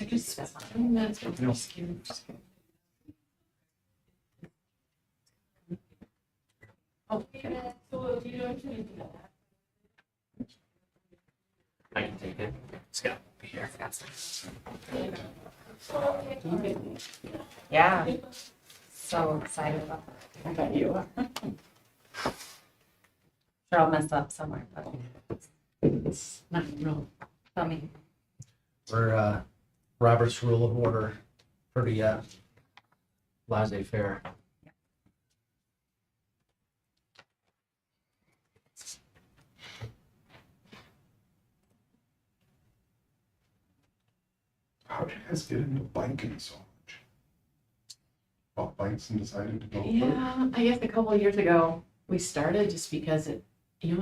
Just 10 minutes before school. Oh, okay. I can take it. Scott will be here. Yeah. So excited about that. I bet you are. Sure, I'll mess up somewhere, but It's not real. tell me. We're Robert's Rule of Order, pretty laissez-faire. How did you guys get into biking so much? Bought bikes and decided to go for it? Yeah, I guess a couple of years ago, we started just because in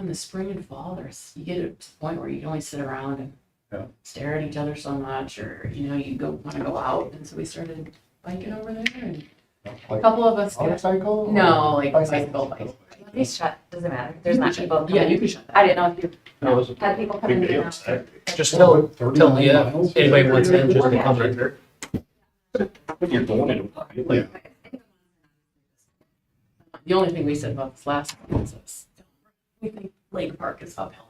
the spring and fall, you get to the point where you can only sit around and Yeah. stare at each other so much, or, you want to go out. And so we started biking over there, and a Like couple of us got, motorcycle? no, or like bicycle? bicycle. These shut, doesn't matter. There's not people. Yeah, coming. you can shut that. I didn't know if you No, it was had people coming in. and out. Just Well, tell, like 39 yeah, miles? anybody wants in, just to Okay. come in. You're going into Yeah. The only thing we said about this last one was this. We think Lake Park is uphill.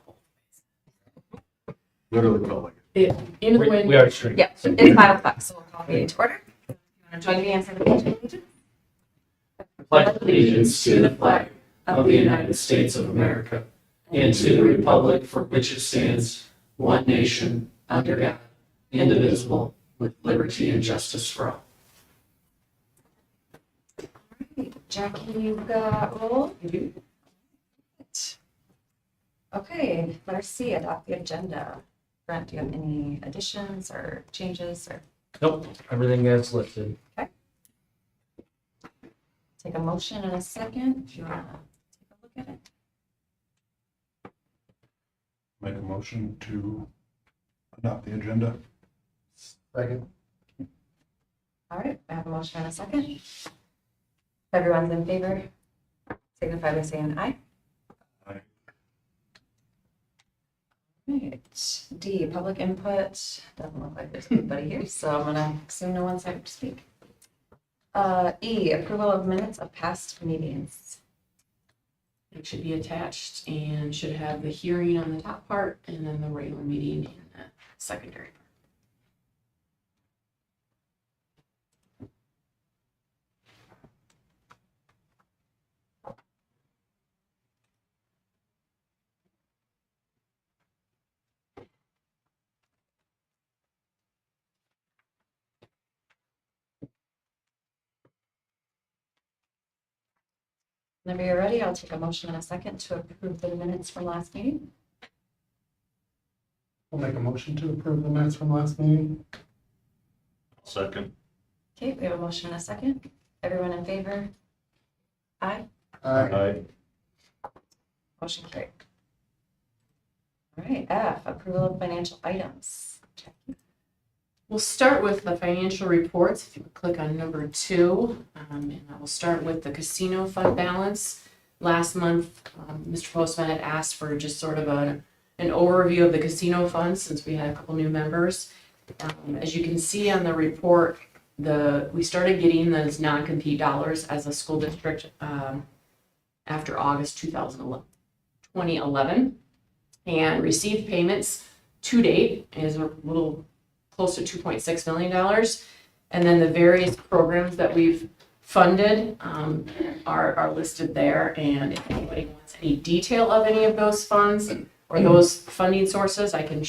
literally felt like it. In the wind. We are straight. Yeah, it's 5:00, so we'll call meeting to order. You want to join me and say the pledge of allegiance? Pledge allegiance to the flag of the United States of America and to the republic for which it stands, one nation, under God, indivisible, with liberty and justice for all. Jackie, you've got roll. Okay, letter C, adopt the agenda. Brent, do you have any additions or changes or Nope, everything is listed. take a motion in a second if you want to take a look at it? Make a motion to adopt the agenda. Second. All right, I have a motion in a second. If everyone's in favor, signify by saying aye. Aye. Right, D, public input. Doesn't look like there's anybody here, so I'm gonna assume no one's here to speak. E, approval of minutes of past meetings. It should be attached and should have the hearing on the top part and then the regular meeting in the secondary part. Whenever you're ready, I'll take a motion in a second to approve the minutes from last meeting. I'll make a motion to approve the minutes from last meeting. Second. Okay, we have a motion in a second. Everyone in favor? Aye. Aye. Motion carried. All right, F, approval of financial items. We'll start with the financial reports. If you would click on number 2, and I will start with the casino fund balance. Last month, Mr. Postman had asked for just sort of an overview of the casino fund since we had a couple new members. As you can see on the report, we started getting those non-compete dollars as a school district after August 2011, and received payments to date is a little close to $2.6 million. And then the various programs that we've funded are listed there. And if anybody wants any detail of any of those funds or those funding sources, I can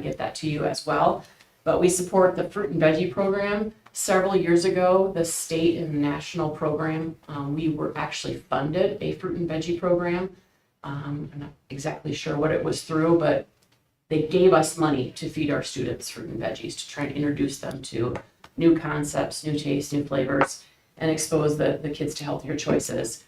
get that to you as well. But we support the fruit and veggie program. Several years ago, the state and national program, we were actually funded a fruit and veggie program. I'm not exactly sure what it was through, but they gave us money to feed our students fruit and veggies to try and introduce them to new concepts, new tastes, new flavors, and expose the kids to healthier choices.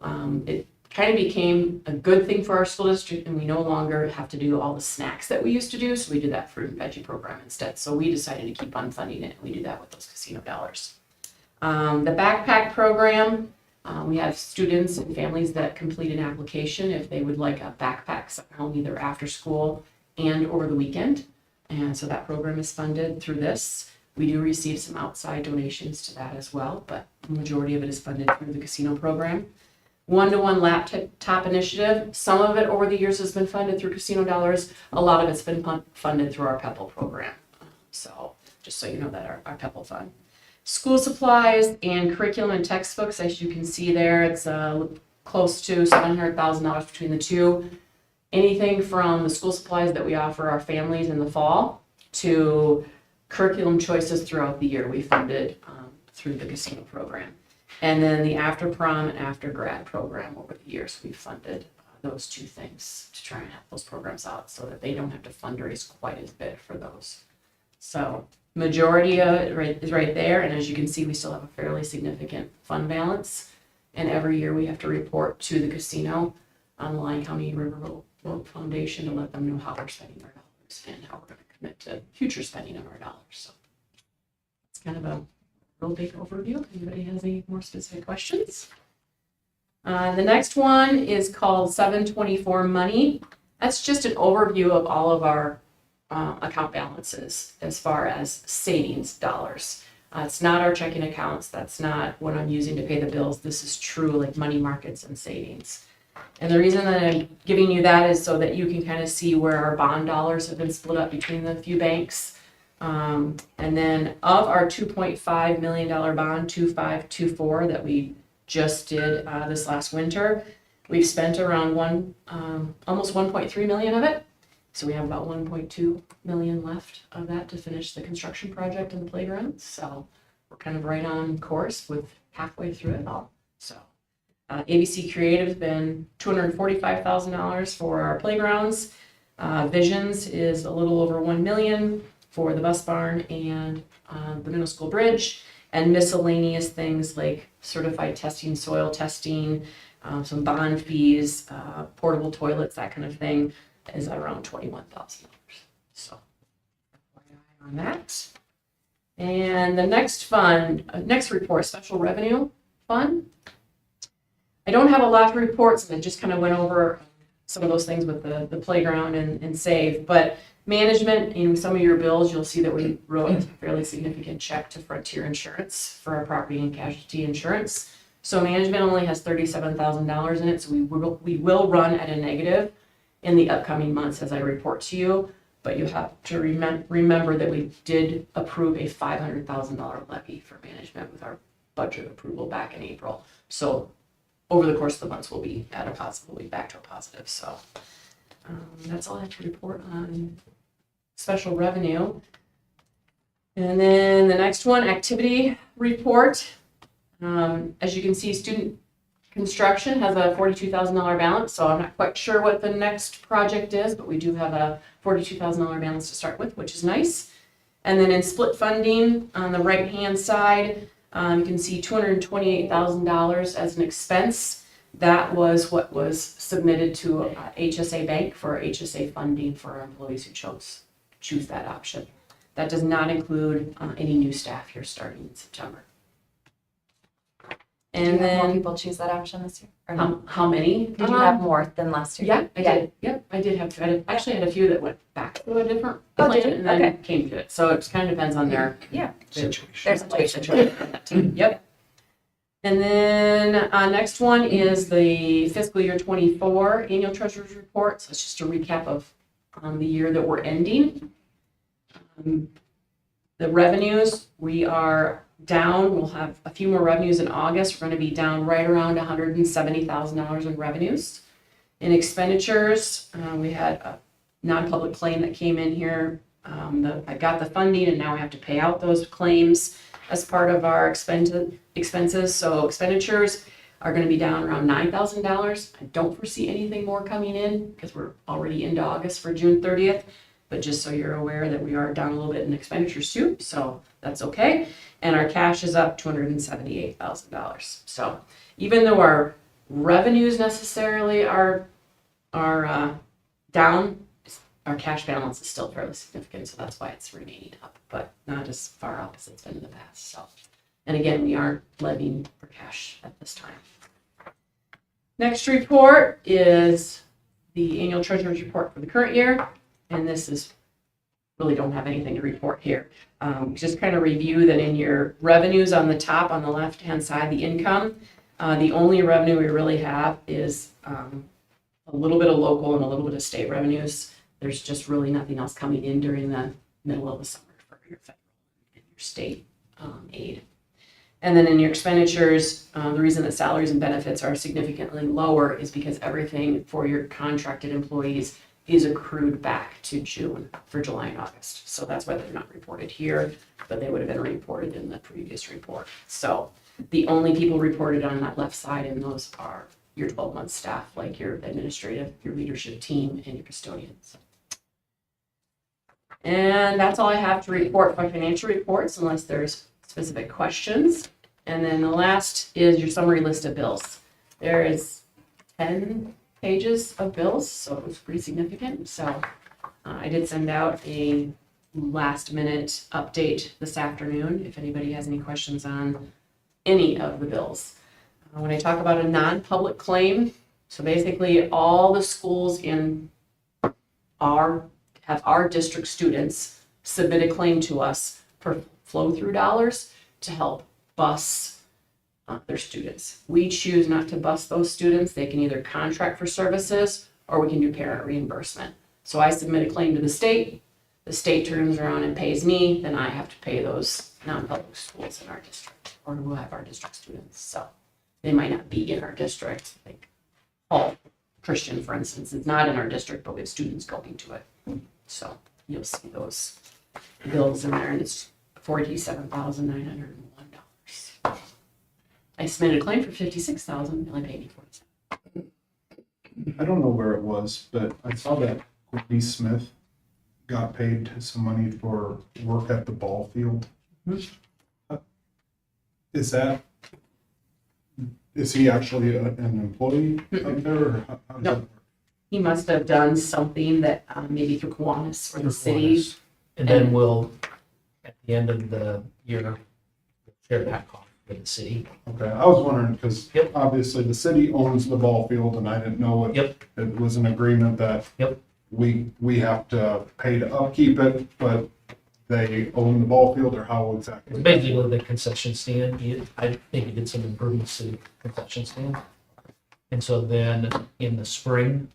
It kind of became a good thing for our school district, and we no longer have to do all the snacks that we used to do, so we do that fruit and veggie program instead. So we decided to keep on funding it, and we do that with those casino dollars. The backpack program, we have students and families that complete an application if they would like a backpack sent home either after school and over the weekend. And so that program is funded through this. We do receive some outside donations to that as well, but the majority of it is funded through the casino program. One-to-one laptop initiative, some of it over the years has been funded through casino dollars. A lot of it's been funded through our PEPAL program. So just so you know that our PEPAL fund. School supplies and curriculum and textbooks, as you can see there, it's close to $700,000 between the two. Anything from the school supplies that we offer our families in the fall to curriculum choices throughout the year we funded through the casino program. And then the after prom and after grad program over the years, we've funded those two things to try and help those programs out so that they don't have to fundraise quite as big for those. So majority of it is right there. And as you can see, we still have a fairly significant fund balance. And every year we have to report to the casino on the Lyon County Riverboat Foundation to let them know how we're spending our dollars and how we're going to commit to future spending of our dollars. So it's kind of a real big overview. If anybody has any more specific questions? The next one is called 724 Money. That's just an overview of all of our account balances as far as savings dollars. It's not our checking accounts. That's not what I'm using to pay the bills. This is true like money markets and savings. And the reason that I'm giving you that is so that you can kind of see where our bond dollars have been split up between the few banks. And then of our $2.5 million bond, 2524 that we just did this last winter, we've spent around almost 1.3 million of it. So we have about 1.2 million left of that to finish the construction project in the playground. So we're kind of right on course with halfway through it all. So ABC Creative has been $245,000 for our playgrounds. Visions is a little over 1 million for the bus barn and the middle school bridge, and miscellaneous things like certified testing, soil testing, some bond fees, portable toilets, that kind of thing, is around $21,000. So on that. And the next fund, next report, special revenue fund. I don't have a lot to report, so I just kind of went over some of those things with the playground and save, but management, in some of your bills, you'll see that we wrote a fairly significant check to Frontier Insurance for our property and casualty insurance. So management only has $37,000 in it, so we will run at a negative in the upcoming months as I report to you, but you have to remember that we did approve a $500,000 levy for management with our budget approval back in April. So over the course of the months, we'll be at a positive, we'll be back to a positive. So that's all I have to report on special revenue. And then the next one, activity report. As you can see, student construction has a $42,000 balance, so I'm not quite sure what the next project is, but we do have a $42,000 balance to start with, which is nice. And then in split funding on the right-hand side, you can see $228,000 as an expense. That was what was submitted to HSA Bank for HSA funding for our employees who choose that option. That does not include any new staff here starting in September. And Did you have more then people choose that option this year? Or no? how many? Did you have more than last year? Yeah, I did. Yep, I did have. I actually had a few that went back to a different Oh, plan did you? and then Okay. came to it. So it kind of depends on their Situation. There's a situation. Yep. And then next one is the fiscal year 24 annual treasurer's report. So it's just a recap of the year that we're ending. The revenues, we are down. We'll have a few more revenues in August. We're going to be down right around $170,000 in revenues. In expenditures, we had a non-public claim that came in here. I got the funding and now we have to pay out those claims as part of our expenses. So expenditures are going to be down around $9,000. I don't foresee anything more coming in because we're already into August for June 30th. But just so you're aware that we are down a little bit in expenditures too, so that's okay. And our cash is up $278,000. So even though our revenues necessarily are down, our cash balance is still fairly significant, so that's why it's remaining up, but not as far up as it's been in the past. So, and again, we aren't levying for cash at this time. Next report is the annual treasurer's report for the current year. And this is really don't have anything to report here. Just kind of review that in your revenues on the top, on the left-hand side, the income, the only revenue we really have is a little bit of local and a little bit of state revenues. There's just really nothing else coming in during the middle of the summer for your federal and your state aid. And then in your expenditures, the reason that salaries and benefits are significantly lower is because everything for your contracted employees is accrued back to June for July and August. So that's why they're not reported here, but they would have been reported in the previous report. So the only people reported on that left side in those are your 12-month staff, like your administrative, your leadership team, and your custodians. And that's all I have to report for financial reports, unless there's specific questions. And then the last is your summary list of bills. There is 10 pages of bills, so it was pretty significant. So I did send out a last minute update this afternoon if anybody has any questions on any of the bills. When I talk about a non-public claim, so basically all the schools in have our district students submit a claim to us for flow-through dollars to help bus their students. We choose not to bus those students. They can either contract for services or we can do parent reimbursement. So I submit a claim to the state turns around and pays me, then I have to pay those non-public schools in our district or who have our district students. So they might not be in our district, like Hall Christian, for instance, is not in our district, but we have students going to it. So you'll see those bills in there, and it's $47,901. I submitted a claim for $56,000, only paid me $47,000. I don't know where it was, but I saw that Courtney Smith got paid some money for work at the ball field. Is he actually an employee up there, or how does No. that work? He must have done something that maybe through Kiwanis or the city. And then we'll, at the end of the year, share that cost with the city. Okay, I was wondering, because Yep. obviously the city owns the ball field, and I didn't know if Yep. it was an agreement that Yep. we have to pay to upkeep it, but they own the ball field, or how exactly? It's basically the concession stand. I think he did some improvements to the concession stand. And so then in the spring,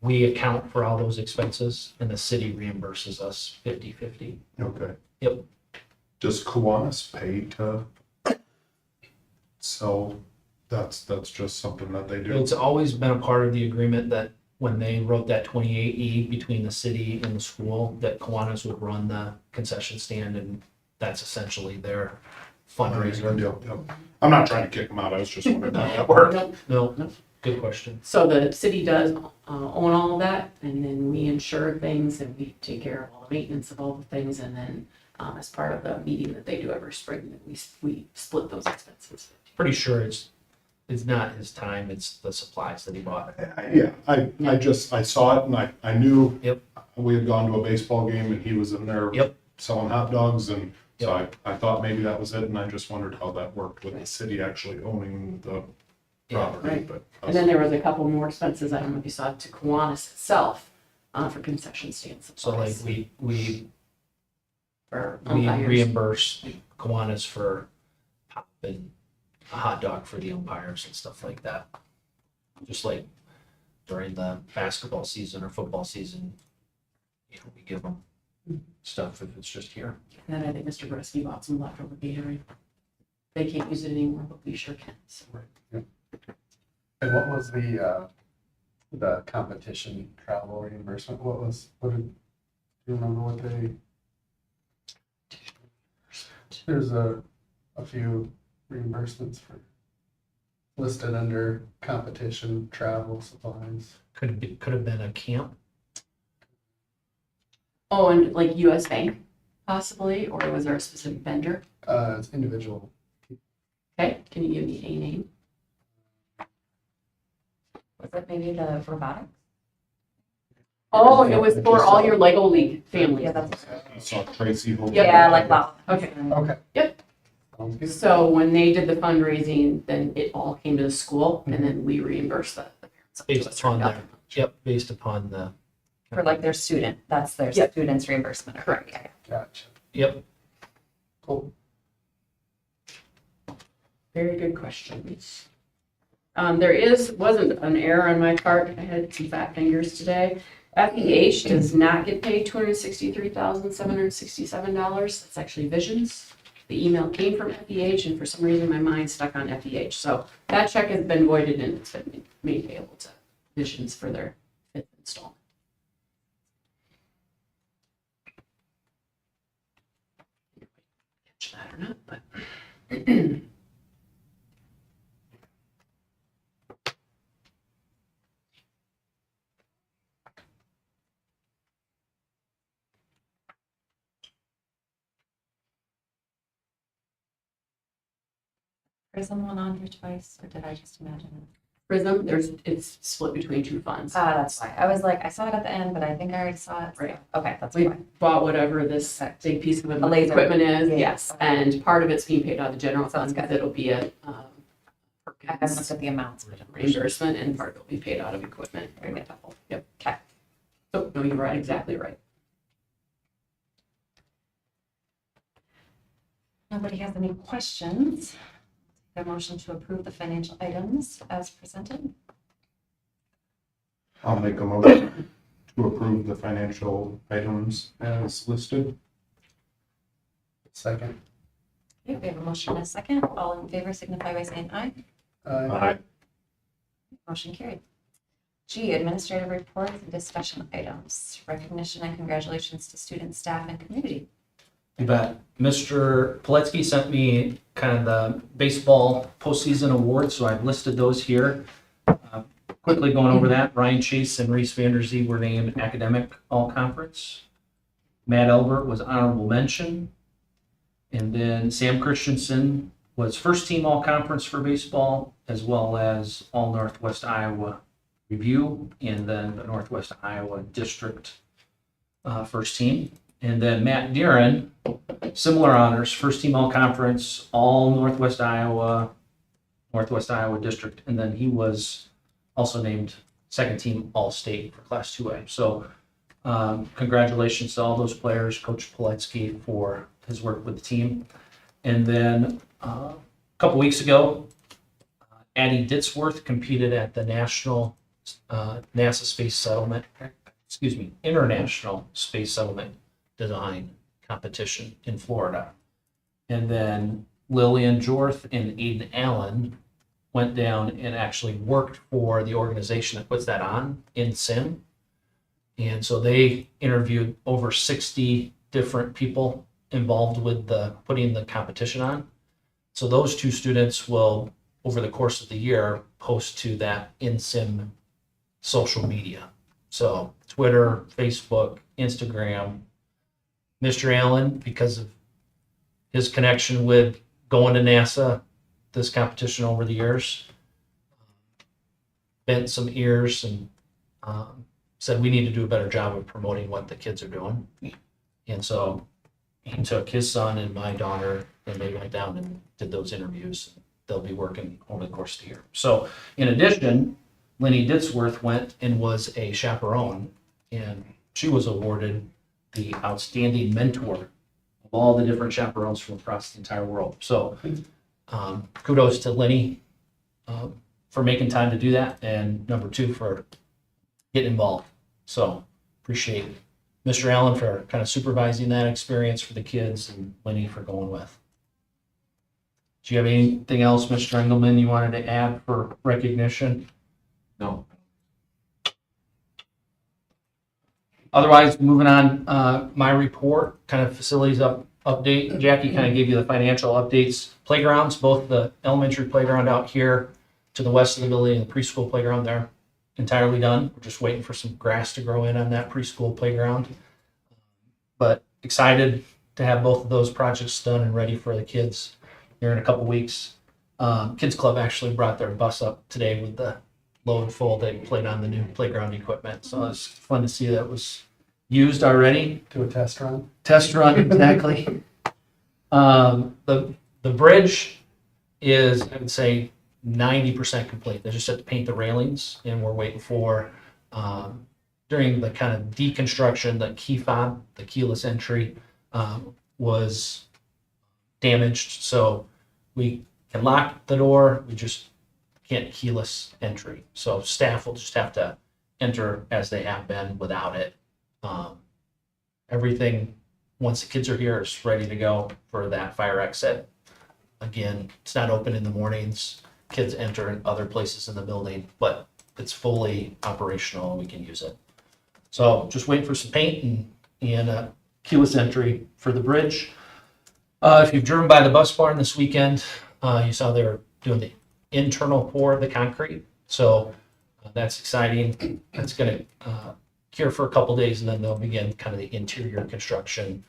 we account for all those expenses and the city reimburses us 50/50. Okay. Yep. Does Kiwanis pay to? So that's just something that they do. It's always been a part of the agreement that when they wrote that 28E between the city and the school, that Kiwanis would run the concession stand, and that's essentially their fundraiser. Yep. I'm not trying to kick them out, I was just wondering how that worked. No, good question. So the city does own all of that, and then we insure things and we take care of all the maintenance of all the things, and then as part of the meeting that they do every spring, we split those expenses. Pretty sure it's not his time, it's the supplies that he bought. Yeah, I saw it, and I knew. Yep. We had gone to a baseball game, and he was in there. Yep. Selling hot dogs, and so Yep. I thought maybe that was it, and I just wondered how that worked with the city actually owning the property, right. but. And then there was a couple more expenses, I don't know if you saw it, to Kiwanis itself for concession stand So like supplies. we For we umpires. reimburse Kiwanis for pop and a hot dog for the umpires and stuff like that. Just like during the basketball season or football season, we give them stuff if it's just here. And then I think Mr. Bresky bought some leftover Gatorade. They can't use it anymore, but we sure can. So. And what was the competition travel reimbursement? What do you remember what there's a few reimbursements for listed under competition travel supplies. Could have been a camp. Oh, and like US Bank possibly, or was there a specific vendor? It's individual. Okay, can you give me a name? Was it maybe the robotics? Oh, it was for all your Lego League families. Yeah, that's. I saw Tracy. hold Yep. it. Yeah, like that. Okay. Okay. Yep. Sounds good. So when they did the fundraising, then it all came to the school, and then we reimbursed the parents. up to Based a certain upon dollar. Yep, based upon the For like their student, that's their Yep. student's reimbursement. Correct. Yeah. Gotcha. Yep. Cool. Very good questions. There wasn't an error on my part. I had some fat fingers today. FEH does not get paid $263,767. That's actually Visions. The email came from FEH, and for some reason, my mind stuck on FEH. So that check has been voided and it's been made payable to Visions for their 5th installment. Catch that or not, but. Prism went on here twice, or did I just imagine it? Prism, it's split between 2 funds. That's why. I was like, I saw it at the end, but I think I already saw it. so- Right. Okay, that's We why. bought whatever this big piece of A laser. equipment is, Yeah. yes, and part of it's being paid out of the general Sounds fund, because it'll be a I haven't looked at the amounts, but reimbursement, and part will be paid out of equipment. Very good. Yep. Okay. So, no, you're right, exactly right. Nobody has any questions. A motion to approve the financial items as presented. I'll make a motion to approve the financial items as listed. Second. Okay, we have a motion and a second. All in favor signify by saying aye. Aye. Motion carried. G, administrative reports and discussion items. Recognition and congratulations to students, staff, and community. You bet. Mr. Poletsky sent me kind of the baseball postseason awards, so I've listed those here. Quickly going over that, Ryan Chase and Reese Vanderzee were named academic all-conference. Matt Elbert was honorable mention. And then Sam Christensen was first team all-conference for baseball, as well as all Northwest Iowa review, and then the Northwest Iowa district first team. And then Matt Deeren, similar honors, first team all conference, all Northwest Iowa district, and then he was also named second team all state for Class 2A. So congratulations to all those players, Coach Poletsky for his work with the team. And then a couple weeks ago, Addie Ditzworth competed at the National NASA Space Settlement, International Space Settlement Design competition in Florida. And then Lillian Jorth and Aiden Allen went down and actually worked for the organization that puts that on, InSim. And so they interviewed over 60 different people involved with putting the competition on. So those 2 students will, over the course of the year, post to that InSim social media. So Twitter, Facebook, Instagram. Mr. Allen, because of his connection with going to NASA, this competition over the years, bent some ears and said we need to do a better job of promoting what the kids are doing. And so he took his son and my daughter, and they went down and did those interviews. They'll be working over the course of the year. So in addition, Lenny Ditzworth went and was a chaperone, and she was awarded the outstanding mentor of all the different chaperones from across the entire world. So kudos to Lenny for making time to do that, and number 2 for getting involved. So appreciate Mr. Allen for kind of supervising that experience for the kids, and Lenny for going with. Do you have anything else, Mr. Engelman, you wanted to add for recognition? No. Otherwise, moving on, my report, kind of facilities update. Jackie kind of gave you the financial updates. Playgrounds, both the elementary playground out here to the west of the building and the preschool playground, they're entirely done. We're just waiting for some grass to grow in on that preschool playground. But excited to have both of those projects done and ready for the kids here in a couple weeks. Kids Club actually brought their bus up today with the load full. They played on the new playground equipment. So it's fun to see that was used already. Do a test run. Test run, exactly. The bridge is, I would say, 90% complete. They just have to paint the railings, and we're waiting for during the kind of deconstruction, the key fob, the keyless entry, was damaged. So we can lock the door, we just can't keyless entry. So staff will just have to enter as they have been without it. Everything, once the kids are here, is ready to go for that fire exit. Again, it's not open in the mornings. Kids enter in other places in the building, but it's fully operational and we can use it. So just wait for some paint and keyless entry for the bridge. If you've driven by the bus barn this weekend, you saw they were doing the internal pour of the concrete. So that's exciting. That's going to cure for a couple days, and then they'll begin kind of the interior construction.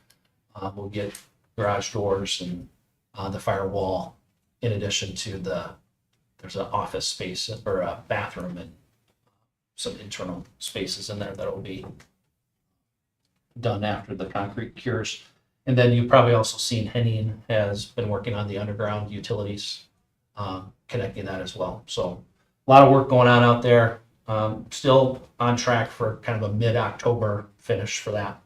We'll get garage doors and the firewall, in addition to there's an office space or a bathroom and some internal spaces in there that will be done after the concrete cures. And then you've probably also seen Henning has been working on the underground utilities, connecting that as well. So a lot of work going on out there. Still on track for kind of a mid-October finish for that.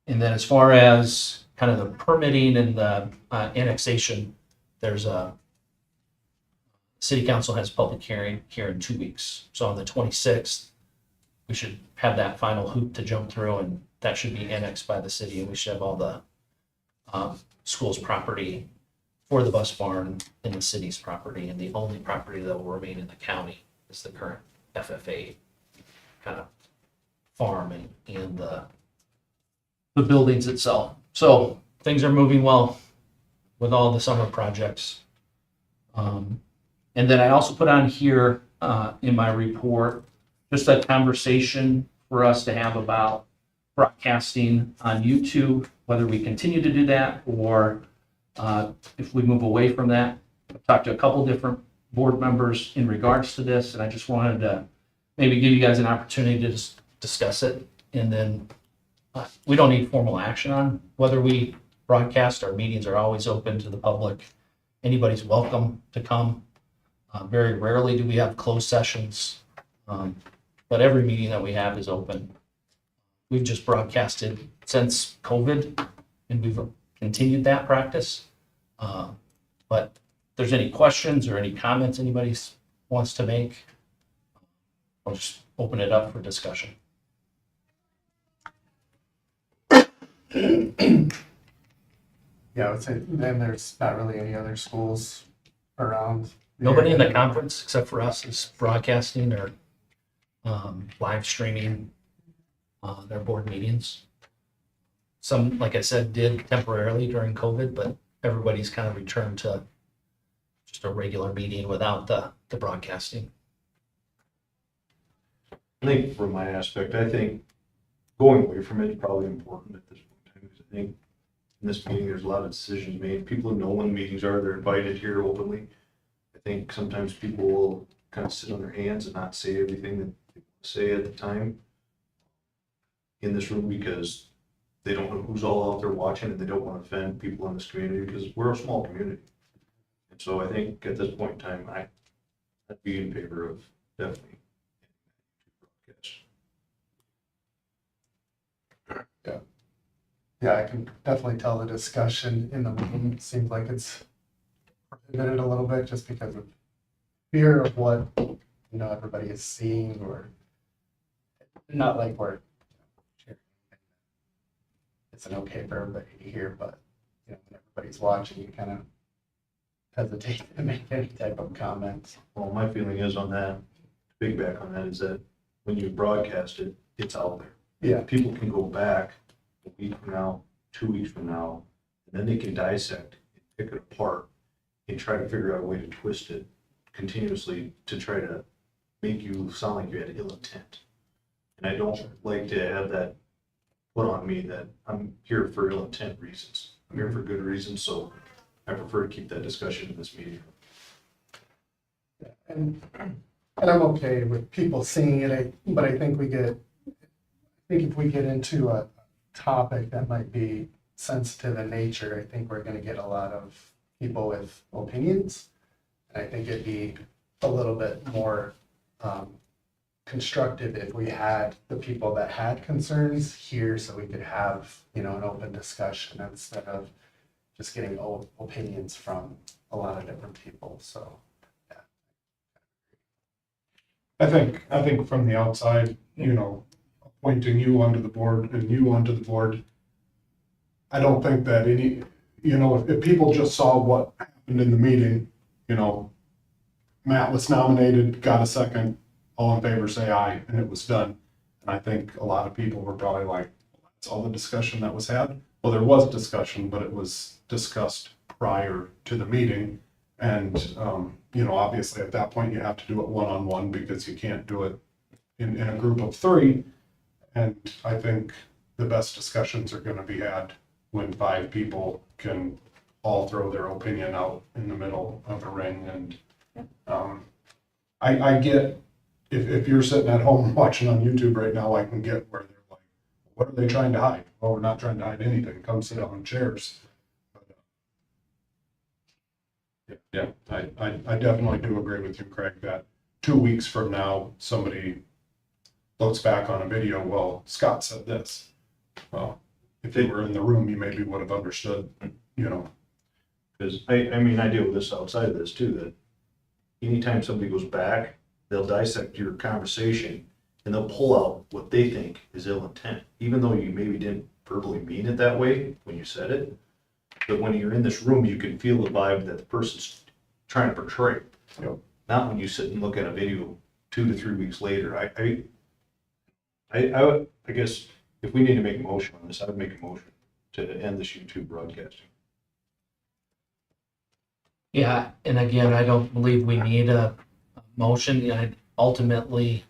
And then as far as kind of the permitting and the annexation, there's a city council has a public hearing here in 2 weeks. So on the 26th, we should have that final hoop to jump through, and that should be annexed by the city, and we should have all the school's property for the bus barn in the city's property, and the only property that will remain in the county is the current FFA kind of farm and the buildings itself. So things are moving well with all the summer projects. And then I also put on here in my report just a conversation for us to have about broadcasting on YouTube, whether we continue to do that or if we move away from that. I've talked to a couple different board members in regards to this, and I just wanted to maybe give you guys an opportunity to just discuss it. And then we don't need formal action on whether we broadcast. Our meetings are always open to the public. Anybody's welcome to come. Very rarely do we have closed sessions, but every meeting that we have is open. We've just broadcasted since COVID, and we've continued that practice. But if there's any questions or any comments anybody wants to make, I'll just open it up for discussion. Yeah, I would say then there's not really any other schools around. Nobody in the conference except for us is broadcasting or live streaming their board meetings. Some, like I said, did temporarily during COVID, but everybody's kind of returned to just a regular meeting without the broadcasting. I think from my aspect, I think going away from it is probably important at this point in time, because I think in this meeting, there's a lot of decisions made. People know when meetings are, they're invited here openly. I think sometimes people will kind of sit on their hands and not say everything that they want to say at the time in this room, because they don't know who's all out there watching, and they don't want to offend people in this community, because we're a small community. And so I think at this point in time, I'd be in favor of definitely broadcast. Yeah, I can definitely tell the discussion in the room seems like it's prohibited a little bit just because of fear of what, everybody is seeing, or not like we're, it's an okay for everybody to hear, but, when everybody's watching, you kind of hesitate to make any type of comment. Well, my feeling is on that, back on that, is that when you broadcast it, it's out there. Yeah. People can go back a week from now, 2 weeks from now, and then they can dissect, pick it apart, and try to figure out a way to twist it continuously to try to make you sound like you had ill intent. And I don't like to have that put on me that I'm here for ill intent reasons. I'm here for good reasons, so I prefer to keep that discussion in this meeting. And I'm okay with people seeing it, but I think if we get into a topic that might be sensitive in nature, I think we're gonna get a lot of people with opinions. And I think it'd be a little bit more constructive if we had the people that had concerns here so we could have, an open discussion instead of just getting opinions from a lot of different people, so. I think from the outside, appointing you onto the board and you onto the board, I don't think that if people just saw what happened in the meeting, Matt was nominated, got a second, all in favor, say aye, and it was done. And I think a lot of people were probably like, that's all the discussion that was had. Well, there was discussion, but it was discussed prior to the meeting. And, obviously at that point you have to do it one-on-one because you can't do it in a group of three. And I think the best discussions are gonna be had when 5 people can all throw their opinion out in the middle of a ring. And I get, if you're sitting at home watching on YouTube right now, I can get where they're like, what are they trying to hide? Well, we're not trying to hide anything. Come sit on chairs. Yeah, I definitely do agree with you, Craig, that 2 weeks from now, somebody looks back on a video, well, Scott said this. Well, if you were in the room, you maybe would have understood, Because I deal with this outside of this too, that anytime somebody goes back, they'll dissect your conversation and they'll pull out what they think is ill intent, even though you maybe didn't verbally mean it that way when you said it. But when you're in this room, you can feel the vibe that the person's trying to portray. Yep. Not when you sit and look at a video 2 to 3 weeks later. I guess if we need to make a motion on this, I would make a motion to end this YouTube broadcasting. Yeah, and again, I don't believe we need a motion. Ultimately,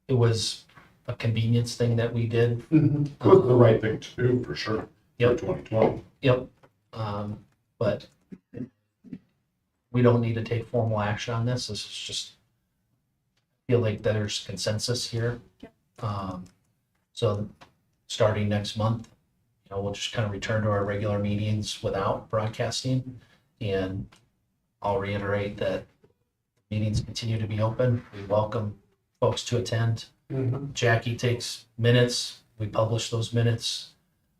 it was a convenience thing that we did. it was the right thing to do for sure. Yep. For 2020. Yep. But we don't need to take formal action on this. This is just feel like there's consensus here. So starting next month, we'll just kind of return to our regular meetings without broadcasting. And I'll reiterate that meetings continue to be open. We welcome folks to attend. Jackie takes minutes. We publish those minutes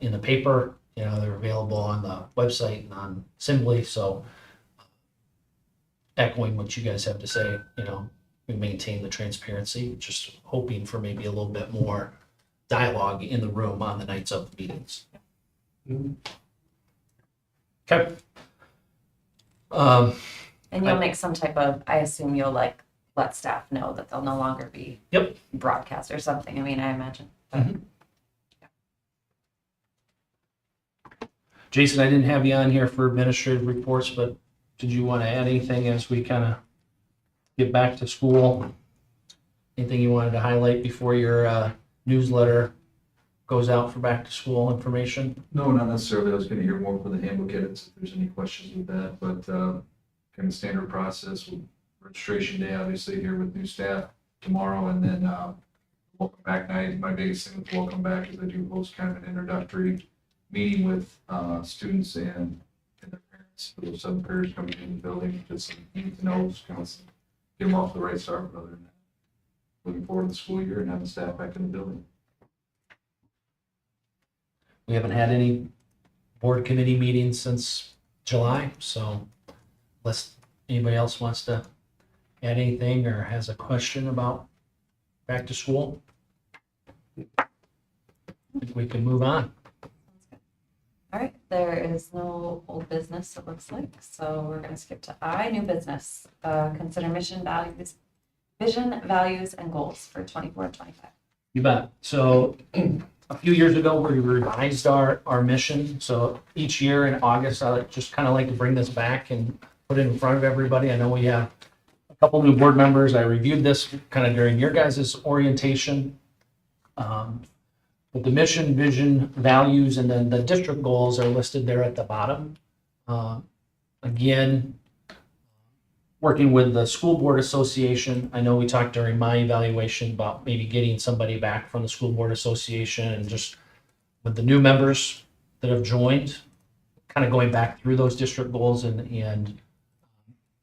in the paper. They're available on the website and on Assembly. So echoing what you guys have to say, we maintain the transparency, just hoping for maybe a little bit more dialogue in the room on the nights of the meetings. Okay. And you'll make some type of, I assume you'll let staff know that they'll no longer be Yep. broadcast or something. I imagine. Jason, I didn't have you on here for administrative reports, but did you want to add anything as we kind of get back to school? Anything you wanted to highlight before your newsletter goes out for back to school information? No, not necessarily. I was gonna hear more from the handbook edits if there's any questions with that, but kind of standard process with registration day, obviously here with new staff tomorrow, and then welcome back night. My biggest thing with welcome back is I do host kind of an introductory meeting with students and their parents, for those sub parents coming in the building, just some need to know, kind of get them off the right start. But other than that, looking forward to the school year and having staff back in the building. We haven't had any board committee meetings since July, so unless anybody else wants to add anything or has a question about back to school, I think we can move on. All right, there is no old business, it looks like, so we're gonna skip to I, new business. Consider mission, values, vision, values, and goals for 24-25. You bet. So a few years ago, we revised our mission. So each year in August, I just kind of like to bring this back and put it in front of everybody. I know we have a couple new board members. I reviewed this kind of during your guys' orientation. But the mission, vision, values, and then the district goals are listed there at the bottom. Again, working with the School Board Association, I know we talked during my evaluation about maybe getting somebody back from the School Board Association, and just with the new members that have joined, kind of going back through those district goals and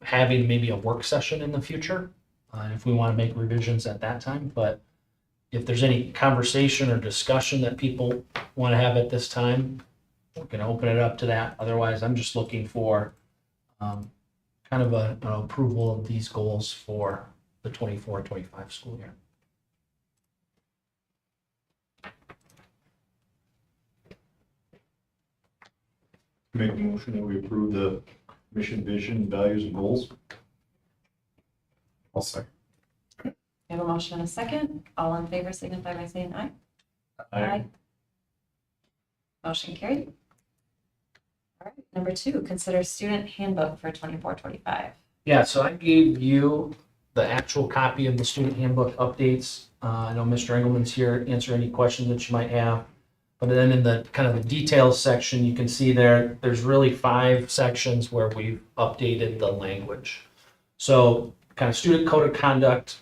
having maybe a work session in the future and if we want to make revisions at that time. But if there's any conversation or discussion that people want to have at this time, we're going to open it up to that. Otherwise, I'm just looking for kind of an approval of these goals for the 24-25 school year. Make a motion that we approve the mission, vision, values, and goals. I'll second. We have a motion and a second. All in favor signify by saying aye. Motion carried. All right, number 2, consider student handbook for 24-25. Yeah, so I gave you the actual copy of the student handbook updates. I know Mr. Engelman's here to answer any questions that you might have. But then in the kind of the details section, you can see there's really 5 sections where we've updated the language. So kind of student code of conduct.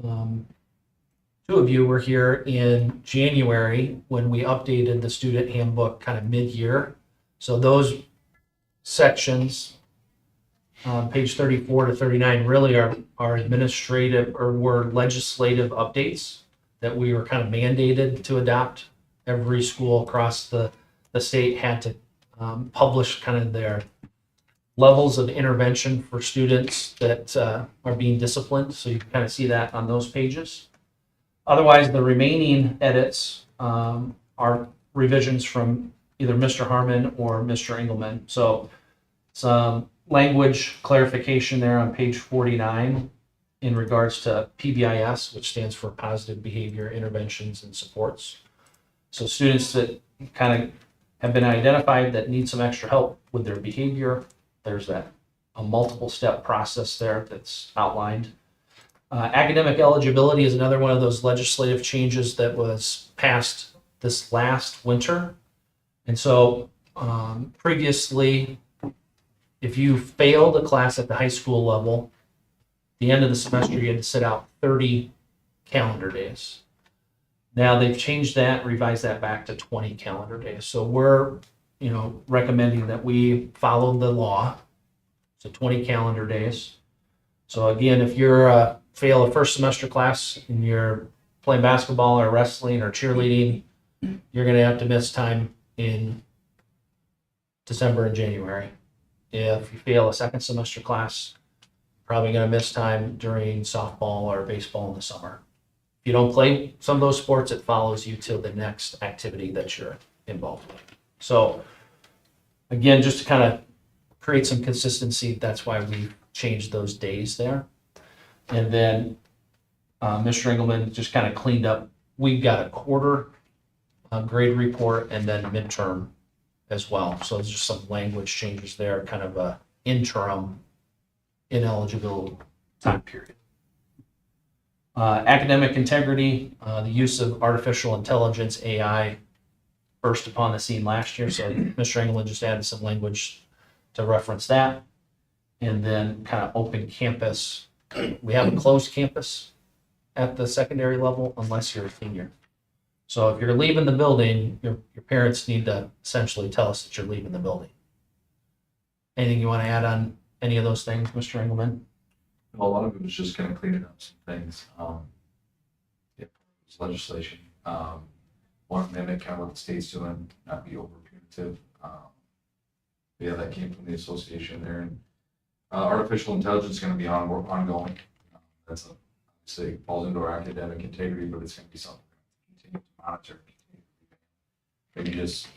2 of you were here in January when we updated the student handbook kind of mid-year. So those sections, page 34 to 39, really are administrative or were legislative updates that we were kind of mandated to adopt. Every school across the state had to publish kind of their levels of intervention for students that are being disciplined. So you can kind of see that on those pages. Otherwise, the remaining edits are revisions from either Mr. Harmon or Mr. Engelman. So some language clarification there on page 49 in regards to PBIS, which stands for Positive Behavior Interventions and Supports. So students that kind of have been identified that need some extra help with their behavior, there's a multiple step process there that's outlined. Academic eligibility is another one of those legislative changes that was passed this last winter. And so previously, if you failed a class at the high school level, the end of the semester, you had to sit out 30 calendar days. Now they've changed that, revised that back to 20 calendar days. So we're, recommending that we follow the law. So 20 calendar days. So again, if you're fail a first semester class and you're playing basketball or wrestling or cheerleading, you're going to have to miss time in December and January. If you fail a second semester class, probably going to miss time during softball or baseball in the summer. If you don't play some of those sports, it follows you to the next activity that you're involved with. So again, just to kind of create some consistency, that's why we changed those days there. And then Mr. Engelman just kind of cleaned up. We've got a quarter grade report and then midterm as well. So there's just some language changes there, kind of a interim ineligible time period. Academic integrity, the use of artificial intelligence, AI, burst upon the scene last year. So Mr. Engelman just added some language to reference that. And then kind of open campus. We have a closed campus at the secondary level unless you're a senior. So if you're leaving the building, your parents need to essentially tell us that you're leaving the building. Anything you want to add on any of those things, Mr. Engelman? Well, a lot of it was just kind of cleaning up some things. It was legislation. Want to mimic kind of what the state's doing, not be over punitive. Yeah, that came from the association there. And artificial intelligence is going to be ongoing. That's obviously falls into our academic integrity, but it's going to be something we continue to monitor. Maybe just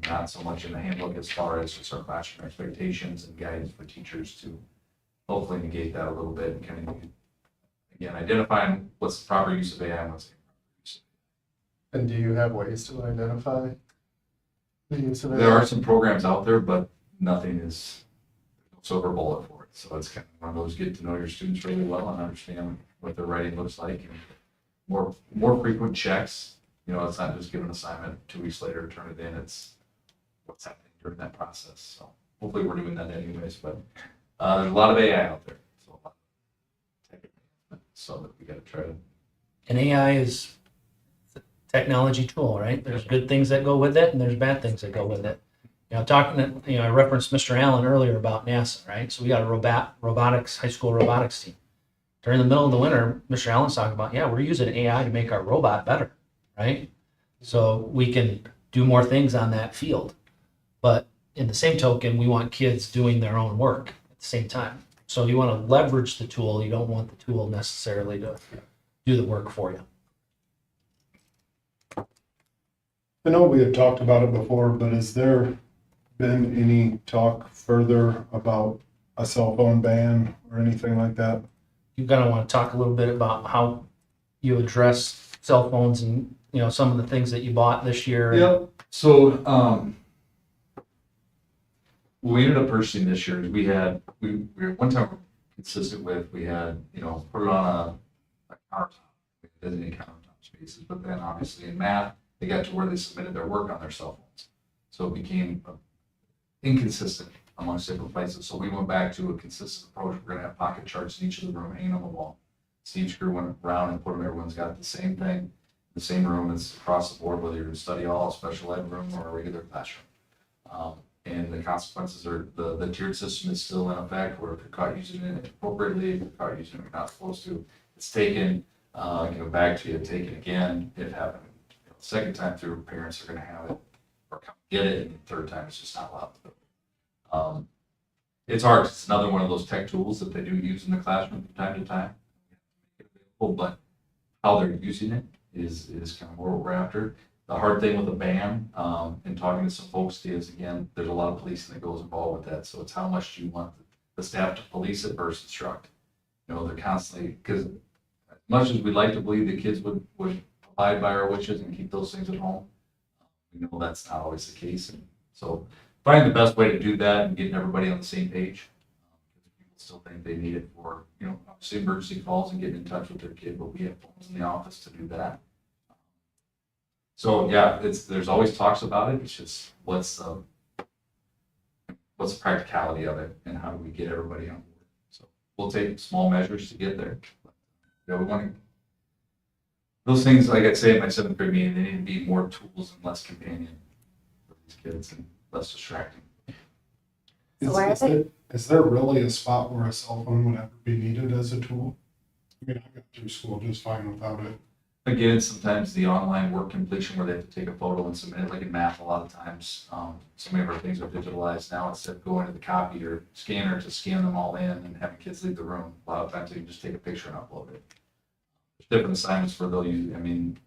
not so much in the handbook as far as just our classroom expectations and guidance for teachers to hopefully negate that a little bit and kind of, again, identifying what's the proper use of AI and what's the improper use of AI. And do you have ways to identify the use of it? There are some programs out there, but nothing is no silver bullet for it. So it's kind of one of those get to know your students really well and understand what their writing looks like, and more frequent checks. It's not just give an assignment 2 weeks later, turn it in. It's what's happening during that process. So hopefully we're doing that anyways, but there's a lot of AI out there. So a lot of tech advancement, so that we got to try to. And AI is a technology tool, right? There's good things that go with it, and there's bad things that go with it. I referenced Mr. Allen earlier about NASA, right? So we got a robotics, high school robotics team. during the middle of the winter, Mr. Allen's talking about, yeah, we're using AI to make our robot better, right? So we can do more things on that field. But in the same token, we want kids doing their own work at the same time. So you want to leverage the tool. You don't want the tool necessarily to do the work for you. I know we had talked about it before, but has there been any talk further about a cell phone ban or anything like that? You're going to want to talk a little bit about how you address cell phones and, you know, some of the things that you bought this year. Yep. So, what we ended up purchasing this year is we were one time consistent with, we had, you know, put it on a countertop. We had designated countertop spaces, but then obviously in math, they got to where they submitted their work on their cell phones. So it became inconsistent amongst different places. So we went back to a consistent approach. We're gonna have pocket charts in each of the room hanging on the wall. Steve Screw went around and put them, everyone's got the same thing, the same room, it's across the board, whether you're in study hall, special ed room, or a regular classroom. And the consequences are, the tiered system is still in effect, where if you're caught using it appropriately, if you're caught using it you're not supposed to, it's taken, back to you, taken again, it happened. Second time through, parents are gonna have it, or come get it, and the third time it's just not allowed. It's hard, it's another one of those tech tools that they do use in the classroom from time to time. But how they're using it is kind of what we're after. The hard thing with a ban, and talking to some folks is, again, there's a lot of policing that goes involved with that. So it's how much do you want the staff to police it versus instruct? You know, they're constantly, because as much as we'd like to believe the kids would abide by our wishes and keep those things at home, we know that's not always the case. And so finding the best way to do that and getting everybody on the same page. People still think they need it for, you know, obviously emergency calls and getting in touch with their kid, but we have phones in the office to do that. So yeah, there's always talks about it. It's just what's the practicality of it and how do we get everybody on board? So we'll take small measures to get there. But, we want to, those things, like I say in my 7th grade meeting, they need to be more tools and less companion for these kids and less distracting. Is there really a spot where a cell phone would ever be needed as a tool? I mean, I got through school just fine without it. Again, sometimes the online work completion where they have to take a photo and submit it, like in math, a lot of times, so many of our things are digitalized now. Instead of going to the copy or scanner to scan them all in and having kids leave the room, a lot of times they can just take a picture and upload it. There's different assignments where they'll use, I mean,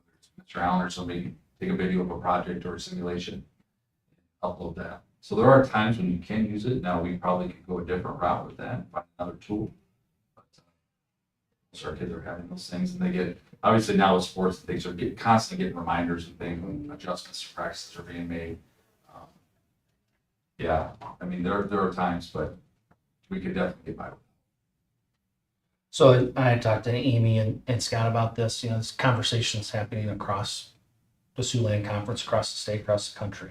whether it's Mr. Allen or somebody, take a video of a project or a simulation, upload that. So there are times when you can use it. Now, we probably could go a different route with that and find another tool. So our kids are having those things, and they get, obviously now with sports, things are constantly getting reminders and things when adjustments to practices are being made. Yeah, I mean, there are times, but we could definitely get by with it. So I talked to Amy and Scott about this. You know, this conversation is happening across the Siouxland Conference, across the state, across the country.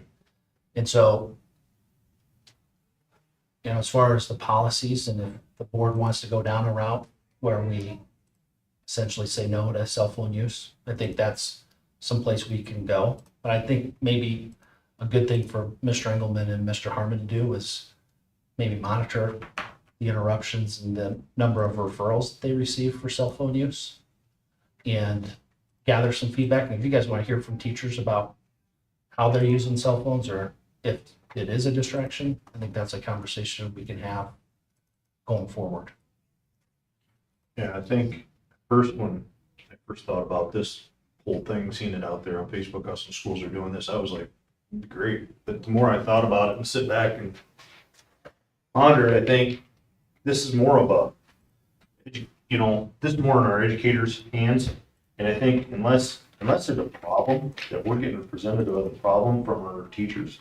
And so, you know, as far as the policies, and if the board wants to go down a route where we essentially say no to cell phone use, I think that's someplace we can go. But I think maybe a good thing for Mr. Engelman and Mr. Harmon to do is maybe monitor the interruptions and the number of referrals they receive for cell phone use and gather some feedback. And if you guys want to hear from teachers about how they're using cell phones or if it is a distraction, I think that's a conversation we can have going forward. Yeah, I think first when I first thought about this whole thing, seeing it out there on Facebook, how some schools are doing this, I was like, great. But the more I thought about it and sit back and ponder it, I think this is more of a, you know, this is more in our educators' hands. And I think unless there's a problem that we're getting presented with a problem from our teachers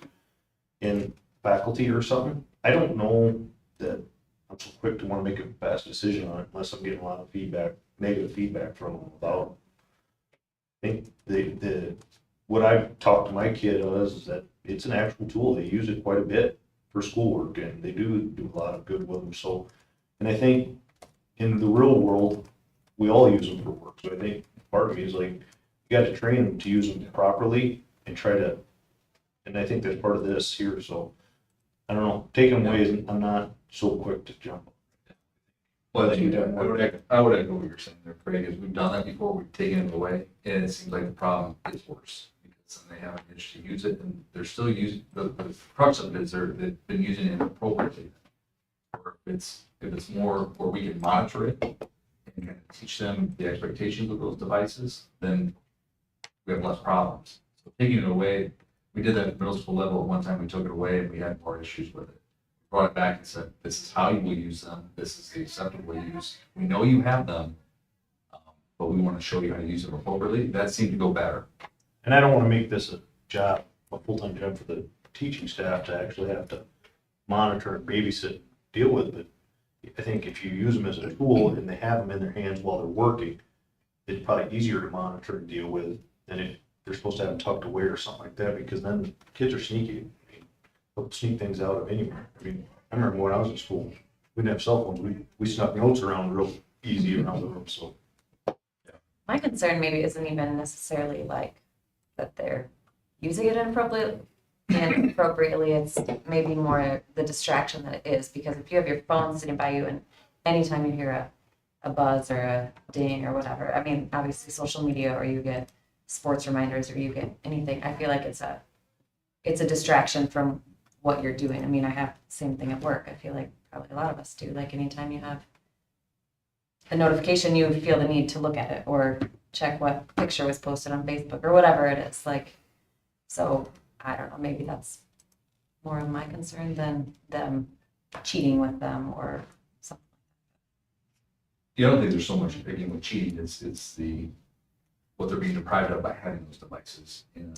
in faculty or something, I don't know that I'm so quick to want to make a fast decision on it unless I'm getting a lot of feedback, negative feedback from them about it. I think what I've talked to my kid is that it's an actual tool. They use it quite a bit for schoolwork and they do a lot of good with them. So, and I think in the real world, we all use them for work. So I think part of me is like, you got to train them to use them properly and try to, and I think that's part of this here. So I don't know, taking away, I'm not so quick to jump. Well, I think I would echo what you're saying there, Craig, is we've done that before, we've taken it away, and it seems like the problem gets worse. Because then they have an itch to use it, and they're still using, the crux of it is they've been using it inappropriately. Or if it's more, or we can monitor it and kind of teach them the expectations of those devices, then we have less problems. So taking it away, we did that at middle school level at one time, we took it away and we had more issues with it. Brought it back and said, this is how you will use them, this is the acceptable use. We know you have them, but we want to show you how to use them appropriately. That seemed to go better. And I don't want to make this a full-time job for the teaching staff to actually have to monitor and babysit, deal with, but I think if you use them as a tool and they have them in their hands while they're working, it's probably easier to monitor and deal with than if they're supposed to have them tucked away or something like that, because then kids are sneaky. I mean, they'll sneak things out of anywhere. I mean, I remember when I was in school, we didn't have cell phones, we snuck notes around real easy around the room, so. My concern maybe isn't even necessarily like that they're using it inappropriately, it's maybe more the distraction that it is, because if you have your phone sitting by you and anytime you hear a buzz or a ding or whatever, I mean, obviously social media, or you get sports reminders, or you get anything, I feel like it's a distraction from what you're doing. I mean, I have the same thing at work. I feel like probably a lot of us do. Like anytime you have a notification, you feel the need to look at it or check what picture was posted on Facebook or whatever it is. Like, so I don't know, maybe that's more of my concern than them cheating with them or something. Yeah, I don't think there's so much picking with cheating, it's what they're being deprived of by having those devices in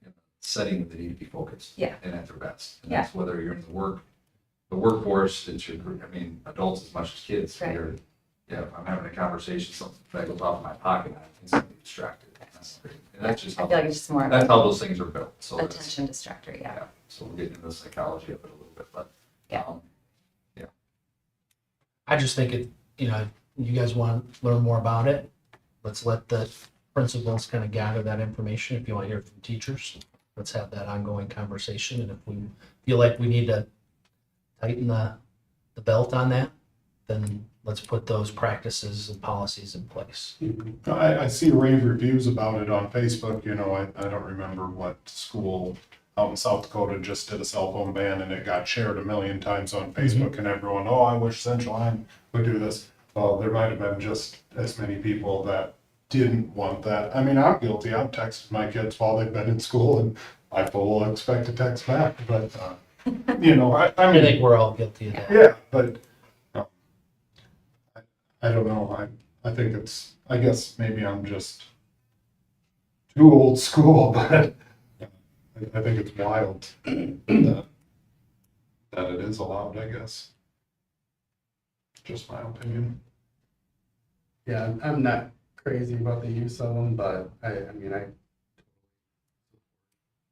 a setting that they need to be focused. Yeah. And at their best. And that's whether you're in the workforce, it's your group, I mean, adults as much as kids. Right. Yeah, if I'm having a conversation, something that goes off in my pocket, I'm instantly distracted. And that's just I how, feel like it's just more of that's an how those things are built, so that's, attention distractor, yeah. yeah, so we're getting into the psychology of it a little bit, but. Yeah. I just think it, you guys want to learn more about it. Let's let the principals kind of gather that information. If you want to hear from teachers, let's have that ongoing conversation. And if we feel like we need to tighten the belt on that, then let's put those practices and policies in place. I see rave reviews about it on Facebook, I don't remember what school out in South Dakota just did a cell phone ban and it got shared 1 million times on Facebook and everyone, oh, I wish Central Line would do this. Well, there might have been just as many people that didn't want that. I mean, I'm guilty. I've texted my kids while they've been in school and I fully expect a text back, but, I mean, I think we're all guilty of that. yeah, but I don't know. I think I guess maybe I'm just too old school, but I think it's wild that it is allowed, I guess. Just my opinion. Yeah, I'm not crazy about the use of them, but I mean,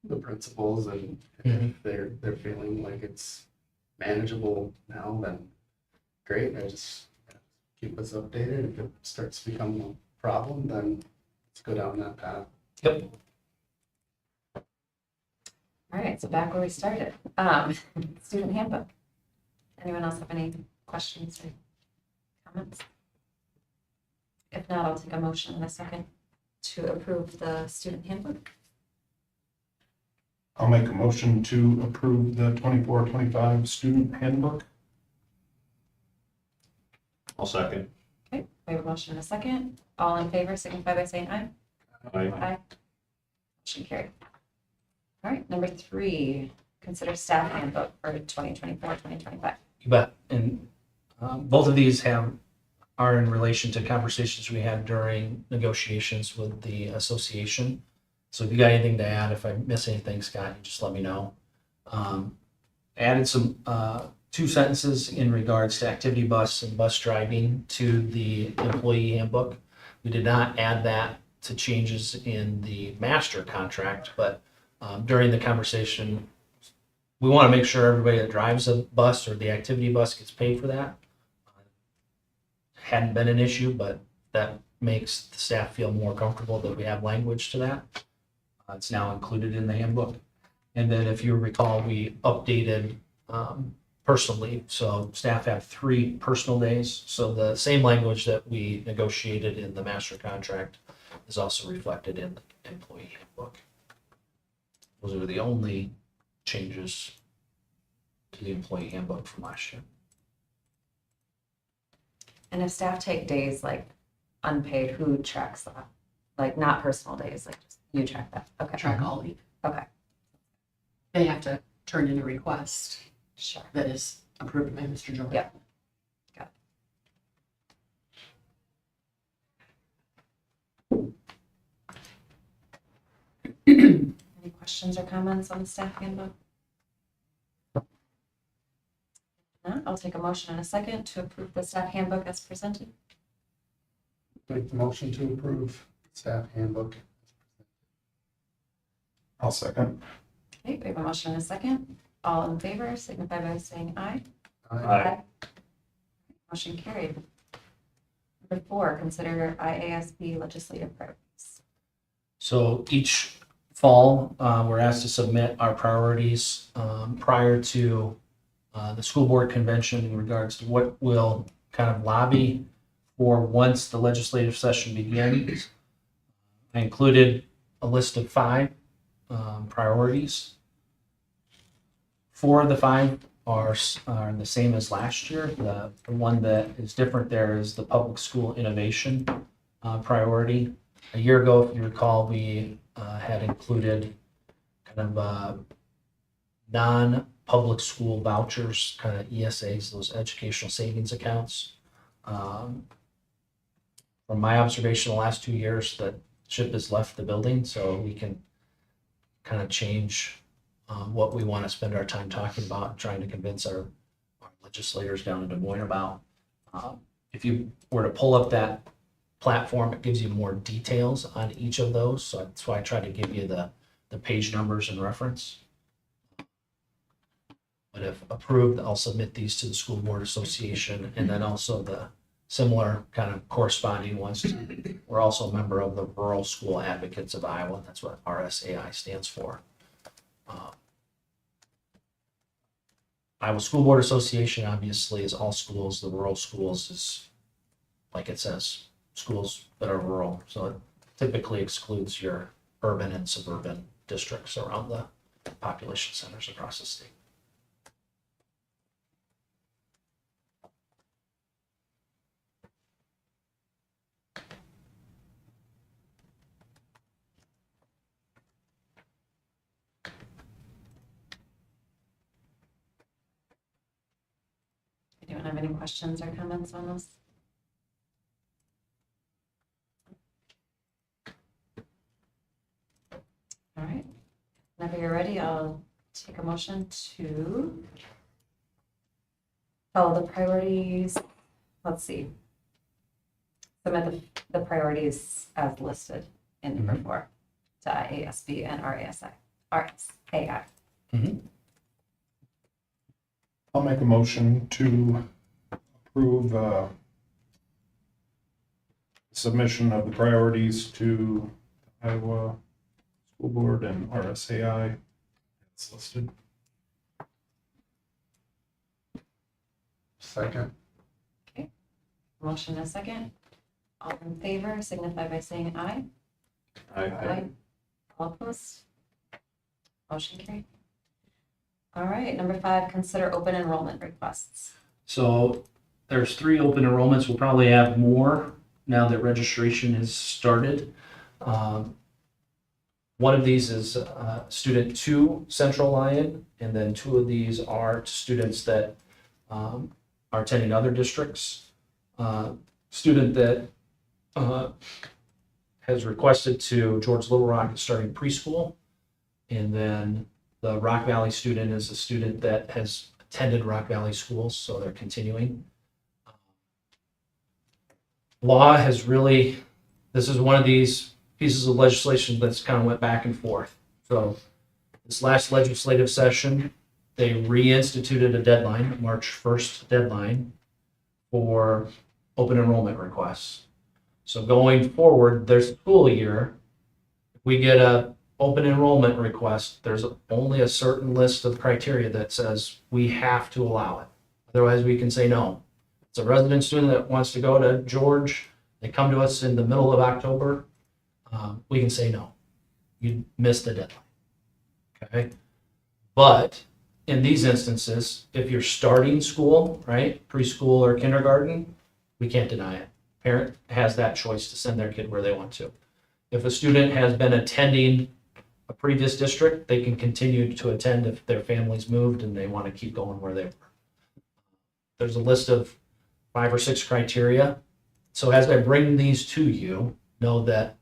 the principals, and if they're feeling like it's manageable now, then great. I just keep us updated. If it starts to become a problem, then let's go down that path. Yep. All right, so back where we started. Student handbook. Anyone else have any questions or comments? If not, I'll take a motion in a second to approve the student handbook. I'll make a motion to approve the 24-25 student handbook. I'll second. Okay, we have a motion in a second. All in favor signify by saying aye. Aye. Motion carried. All right, number 3, consider staff handbook for 2024-2025. You bet. And both of these are in relation to conversations we had during negotiations with the association. So if you got anything to add, if I miss anything, Scott, you just let me know. Added some 2 sentences in regards to activity bus and bus driving to the employee handbook. We did not add that to changes in the master contract, but during the conversation, we want to make sure everybody that drives a bus or the activity bus gets paid for that. Hadn't been an issue, but that makes the staff feel more comfortable that we have language to that. It's now included in the handbook. And then if you recall, we updated personal leave. So staff have 3 personal days. So the same language that we negotiated in the master contract is also reflected in the employee handbook. Those are the only changes to the employee handbook from last year. And if staff take days like unpaid, who tracks that? Like not personal days, like just you track that? Okay. Track all leave. Okay, They have to turn in a request sure. that is approved by Mr. Jordan. Yep. Any questions or comments on the staff handbook? No, I'll take a motion in a second to approve the staff handbook as presented. Make the motion to approve staff handbook. I'll second. Okay, we have a motion in a second. All in favor, signify by saying aye. Aye. Motion carried. Number 4, consider IASB legislative priorities. So each fall, we're asked to submit our priorities prior to the school board convention in regards to what we'll kind of lobby for once the legislative session begins. I included a list of 5 priorities. 4 of the 5 are the same as last year. The one that is different there is the public school innovation priority. A year ago, if you recall, we had included kind of non-public school vouchers, kind of ESAs, those educational savings accounts. From my observation the last 2 years, that ship has left the building, so we can kind of change what we want to spend our time talking about and trying to convince our legislators down in Des Moines about. If you were to pull up that platform, it gives you more details on each of those. So that's why I try to give you the page numbers and reference. But if approved, I'll submit these to the School Board Association and then also the similar kind of corresponding ones. We're also a member of the Rural School Advocates of Iowa. That's what RSAI stands for. Iowa School Board Association obviously is all schools. The rural schools is, like it says, schools that are rural. So it typically excludes your urban and suburban districts around the population centers across the state. Anyone have any questions or comments on this? All right, whenever you're ready, I'll take a motion to follow the priorities. Let's see. Submit the priorities as listed in number 4 to IASB and RSAI. I'll make a motion to approve submission of the priorities to Iowa School Board and RSAI. It's listed. Second. Motion and a second. All in favor signify by saying aye. All opposed? Motion carried. All right, number 5, consider open enrollment requests. So there's 3 open enrollments. We'll probably have more now that registration has started. One of these is student 2, Central Lyon, and then 2 of these are students that are attending other districts. Student that has requested to George Little Rock is starting preschool, and then the Rock Valley student is a student that has attended Rock Valley schools, so they're continuing. Law has really, this is one of these pieces of legislation that's kind of went back and forth. So this last legislative session, they reinstituted a deadline, March 1st deadline for open enrollment requests. So going forward, their school year, if we get a open enrollment request, there's only a certain list of criteria that says we have to allow it. Otherwise, we can say no. If it's a resident student that wants to go to George, they come to us in the middle of October, we can say no. You missed the deadline. Okay? But in these instances, if you're starting school, right, preschool or kindergarten, we can't deny it. Parent has that choice to send their kid where they want to. If a student has been attending a previous district, they can continue to attend if their family's moved and they want to keep going where they were. There's a list of 5 or 6 criteria. So as I bring these to you, know that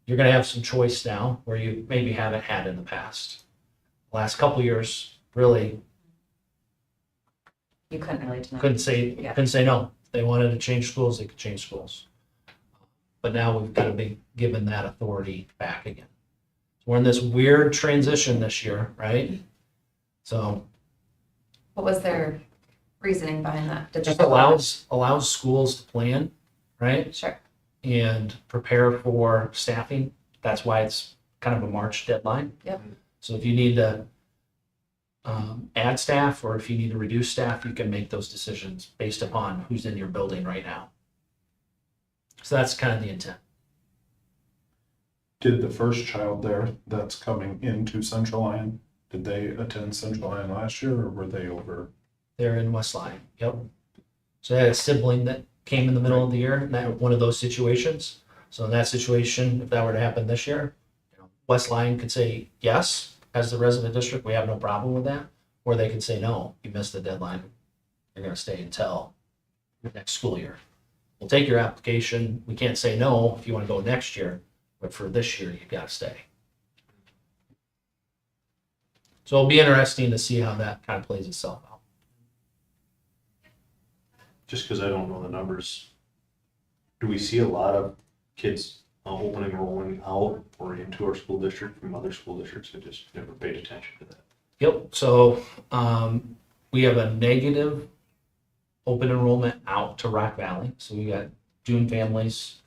you're going to have some choice now where you maybe haven't had in the past. Last couple years, really You couldn't really deny. couldn't say no. If they wanted to change schools, they could change schools. But now we've got to be given that authority back again. We're in this weird transition this year, right? So What was their reasoning behind that? Did they just go on? allows schools to plan, right? Sure. And prepare for staffing. That's why it's kind of a March deadline. Yep. So if you need to add staff or if you need to reduce staff, you can make those decisions based upon who's in your building right now. So that's kind of the intent. Did the first child there that's coming into Central Lyon, did they attend Central Lyon last year or were they over? They're in West Lyon. Yep. So I had a sibling that came in the middle of the year, in that one of those situations. So in that situation, if that were to happen this year, West Lyon could say yes, as the resident district, we have no problem with that. Or they could say, no, you missed the deadline. You're gonna stay until the next school year. We'll take your application. We can't say no if you wanna go next year, but for this year, you've gotta stay. So it'll be interesting to see how that kind of plays itself out. Just because I don't know the numbers, do we see a lot of kids opening and rolling out or into our school district from other school districts? I just never paid attention to that. Yep, so we have a negative open enrollment out to Rock Valley. So we got June families.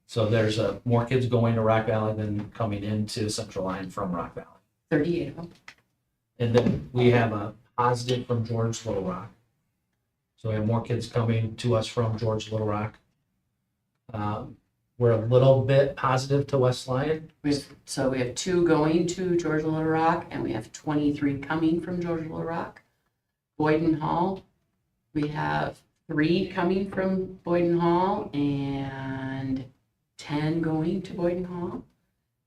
So there's more kids going to Rock Valley than coming into Central Lyon from Rock Valley. 38 of them. And then we have a positive from George Little Rock. So we have more kids coming to us from George Little Rock. We're a little bit positive to West Lyon. So we have 2 going to Georgia Little Rock, and we have 23 coming from Georgia Little Rock. Boyden Hall, we have 3 coming from Boyden Hall and 10 going to Boyden Hall.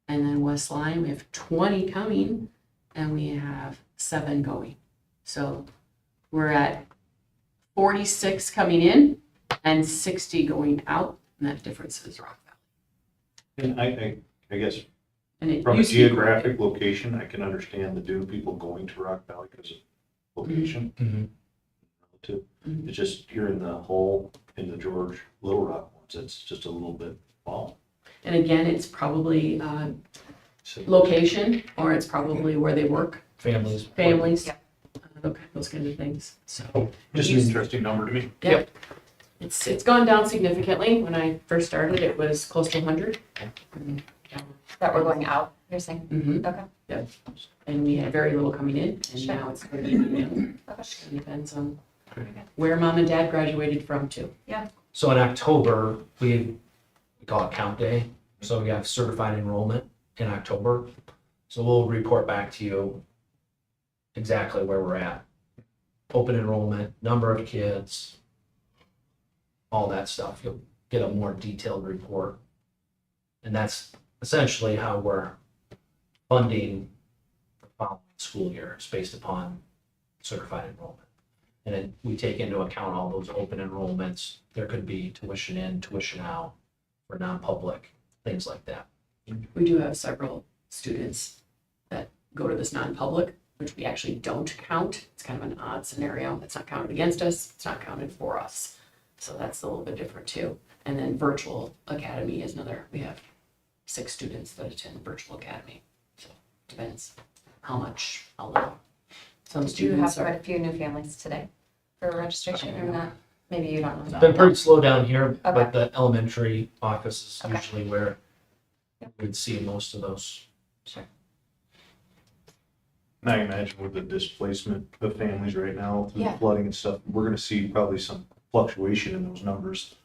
And then West Lyon, we have 20 coming, and we have 7 going. So we're at 46 coming in and 60 going out, and that difference is Rock Valley. And I guess And it from a used to be- geographic location, I can understand the Dune people going to Rock Valley because of location. Too. Mhm. It's just here in the Hull, in the George Little Rock ones, it's just a little bit, wow. And again, it's probably So- location, or it's probably where they work, Families. families, Yeah. those kinds of things. So Just an interesting number to me. it's gone down significantly. When I first started, it was close to 100. That we're going out, you're saying? Mhm. Okay. And we had very little coming in, and Sure. now it's going to be, Okay. it depends on where mom and dad graduated from too. So in October, we call it count day. So we have certified enrollment in October. So we'll report back to you exactly where we're at. Open enrollment, number of kids, all that stuff. You'll get a more detailed report. And that's essentially how we're funding the following school year. It's based upon certified enrollment. And then we take into account all those open enrollments. There could be tuition in, tuition out for non-public, things like that. We do have several students that go to this non-public, which we actually don't count. It's kind of an odd scenario. It's not counted against us. It's not counted for us. So that's a little bit different too. And then virtual academy is another. We have 6 students that attend virtual academy. So depends how much, how little. Some Did you have students quite are. a few new families today for registration or not? Maybe you don't know. It's been pretty slow down here, Okay. but the elementary office is Okay. usually where we'd see most of those Sure. And I imagine with the displacement of families right now, through the Yeah. flooding and stuff, we're gonna see probably some fluctuation in those numbers.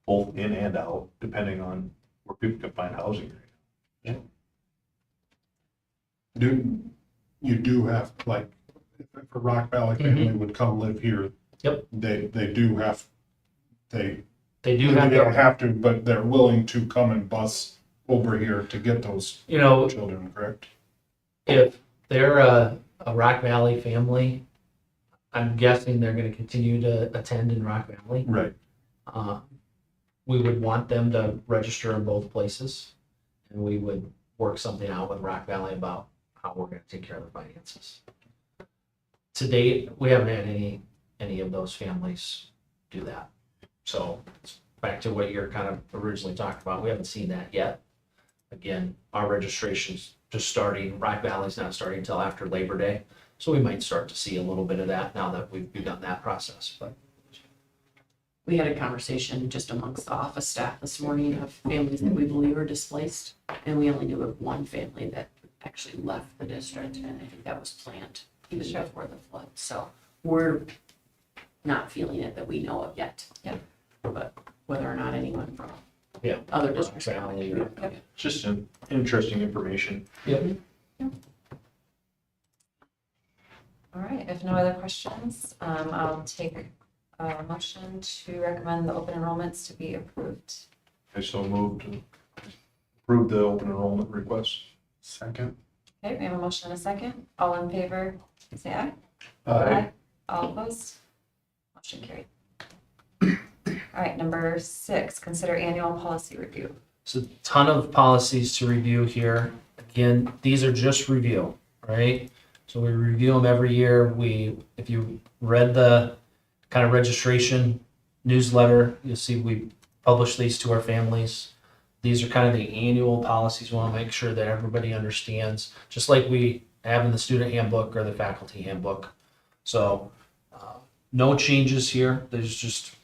Both in and out, depending on where people can find housing. You do have, like, if a Rock Valley family would come live here. Yep. They do have, they They do don't have, have to, but they're willing to come and bus over here to get those you know, children, correct? if they're a Rock Valley family, I'm guessing they're gonna continue to attend in Rock Valley. Right. We would want them to register in both places, and we would work something out with Rock Valley about how we're gonna take care of the finances. To date, we haven't had any of those families do that. So, back to what you're kind of originally talking about, we haven't seen that yet. Again, our registration's just starting, Rock Valley's not starting until after Labor Day, so we might start to see a little bit of that now that we've begun that process, but. We had a conversation just amongst the office staff this morning of families that we believe are displaced, and we only knew of one family that actually left the district, and I think that was planned even before the flood. So we're not feeling it that we know of yet. Yep. But whether or not anyone from Yeah. other districts. Family or- Just an interesting information. Yep. All right, if no other questions, I'll take a motion to recommend the open enrollments to be approved. I so moved to approve the open enrollment request. Second. Okay, we have a motion and a second. All in favor, say aye. All opposed? Motion carried. All right, number 6, consider annual policy review. So a ton of policies to review here. Again, these are just review, right? So we review them every year. If you read the kind of registration newsletter, you'll see we publish these to our families. These are kind of the annual policies. We want to make sure that everybody understands, just like we have in the student handbook or the faculty handbook. So no changes here. There's just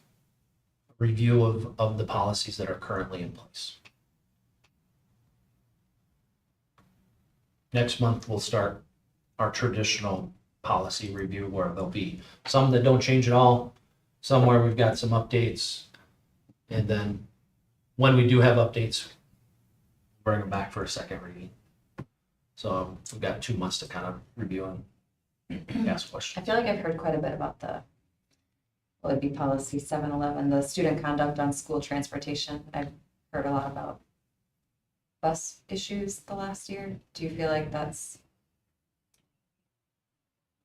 a review of the policies that are currently in place. Next month, we'll start our traditional policy review where there'll be some that don't change at all, some where we've got some updates. And then when we do have updates, bring them back for a second reading. So we've got 2 months to kind of review and ask I questions. feel like I've heard quite a bit about well, it'd be policy 711, the student conduct on school transportation. I've heard a lot about bus issues the last year. Do you feel like that's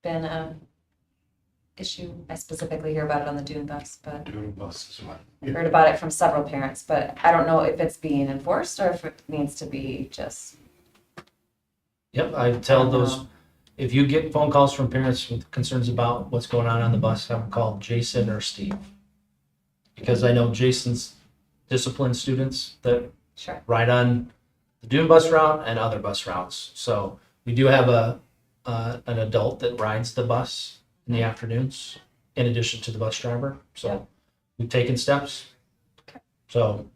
been a issue? I specifically hear about it on the Dune bus, but Doing buses. I've heard about it from several parents, but I don't know if it's being enforced or if it needs to be just. Yep, I tell those, if you get phone calls from parents with concerns about what's going on the bus, have them call Jason or Steve. Because I know Jason's disciplined students that Sure. ride on the Dune bus route and other bus routes. So we do have an adult that rides the bus in the afternoons in addition to the bus driver. So Yep. we've taken steps. Okay. So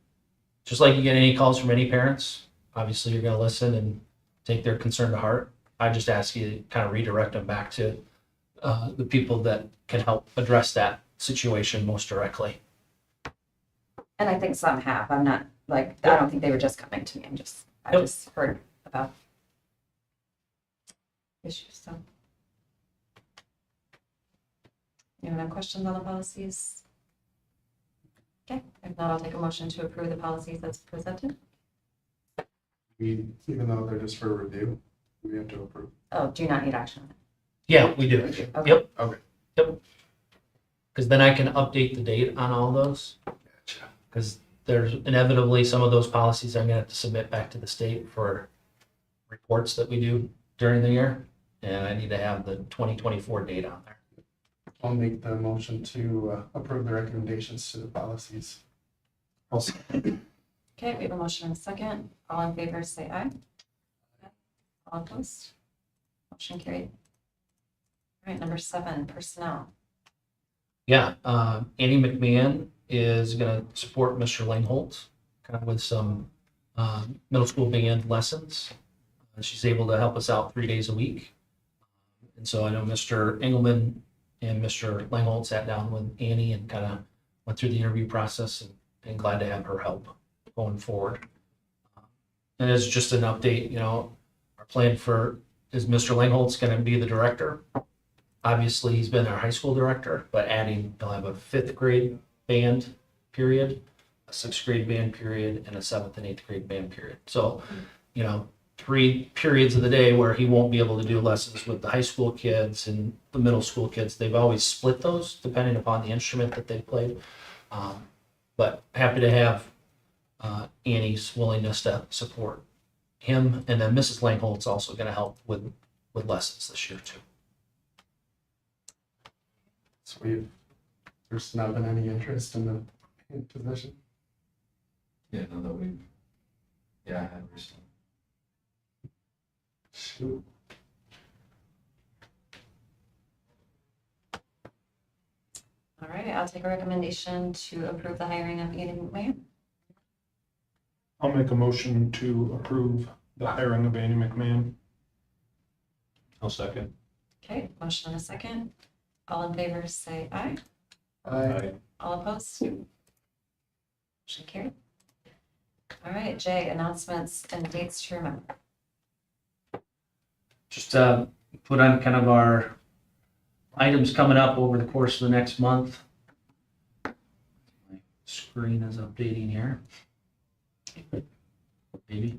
just like you get any calls from any parents, obviously you're going to listen and take their concern to heart. I just ask you to kind of redirect them back to the people that can help address that situation most directly. And I think some have. I'm not I don't think they were just coming to me. I Yep. just heard about issues. So, anyone have questions on the policies? Okay, if not, I'll take a motion to approve the policies that's presented. Even though they're just for review, we have to approve. Oh, do you not need action on it? Yeah, we do. Okay. Yep. Okay. Yep. Because then I can update the date on all those. Because there's inevitably some of those policies I'm gonna have to submit back to the state for reports that we do during the year. And I need to have the 2024 date on there. I'll make the motion to approve the recommendations to the policies. Okay, we have a motion and a second. All in favor, say aye. All opposed? Motion carried. All right, number 7, personnel. Yeah, Annie McMahon is gonna support Mr. Langholt kind of with some middle school band lessons. She's able to help us out 3 days a week. And so I know Mr. Engelman and Mr. Langhold sat down with Annie and kind of went through the interview process, and glad to have her help going forward. And as just an update, our plan is Mr. Langhold's going to be the director. Obviously, he's been our high school director, but he'll have a 5th grade band period, a 6th grade band period, and a 7th and 8th grade band period. So, 3 periods of the day where he won't be able to do lessons with the high school kids and the middle school kids. They've always split those depending upon the instrument that they played. But happy to have Annie's willingness to support him, and then Mrs. Langhold's also going to help with lessons this year too. Sweet. There's not been any interest in the position. Yeah, now that I had recently. Shoot. All right, I'll take a recommendation to approve the hiring of Annie McMahon. I'll make a motion to approve the hiring of Annie McMahon. I'll second. Okay, motion and a second. All in favor, say aye. I All opposed? Motion carried. All right, Jay, announcements and dates to remember. Just put on kind of our items coming up over the course of the next month. My screen is updating here. Maybe.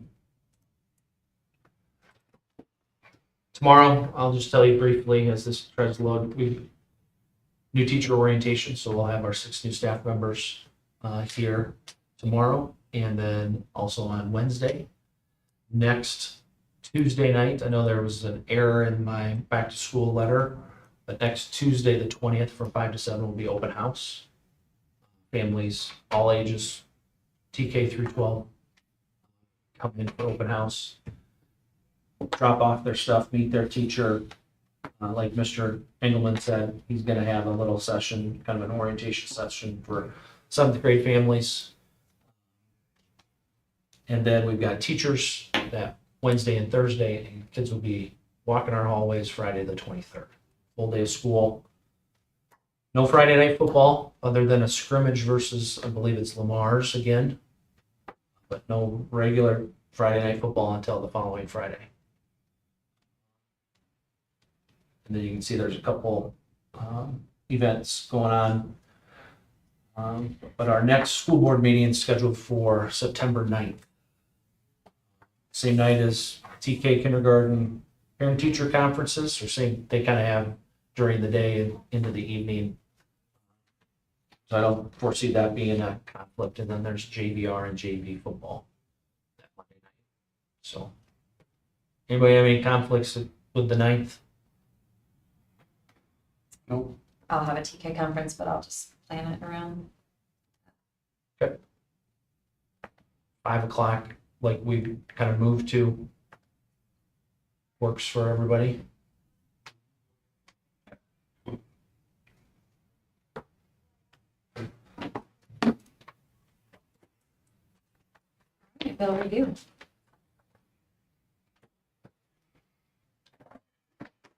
Tomorrow, I'll just tell you briefly as this tries to load, new teacher orientation, so we'll have our 6 new staff members here tomorrow, and then also on Wednesday. Next Tuesday night, I know there was an error in my back to school letter, but next Tuesday, the 20th, from 5 to 7 will be open house. Families, all ages, TK through 12, come in for open house, drop off their stuff, meet their teacher. Like Mr. Engelman said, he's going to have a little session, kind of an orientation session for 7th grade families. And then we've got teachers that Wednesday and Thursday, and kids will be walking our hallways Friday the 23rd. Full day of school. No Friday night football other than a scrimmage versus, I believe it's Lamar's again. But no regular Friday night football until the following Friday. And then you can see there's a couple events going on. But our next school board meeting is scheduled for September 9th. Same night as TK kindergarten parent teacher conferences, or they kind of have during the day and into the evening. So I don't foresee that being a conflict. And then there's JVR and JV football that Monday night. So anybody have any conflicts with the 9th? nope. I'll have a TK conference, but I'll just plan it around. 5 o'clock, like we kind of moved to, works for everybody. Bill review.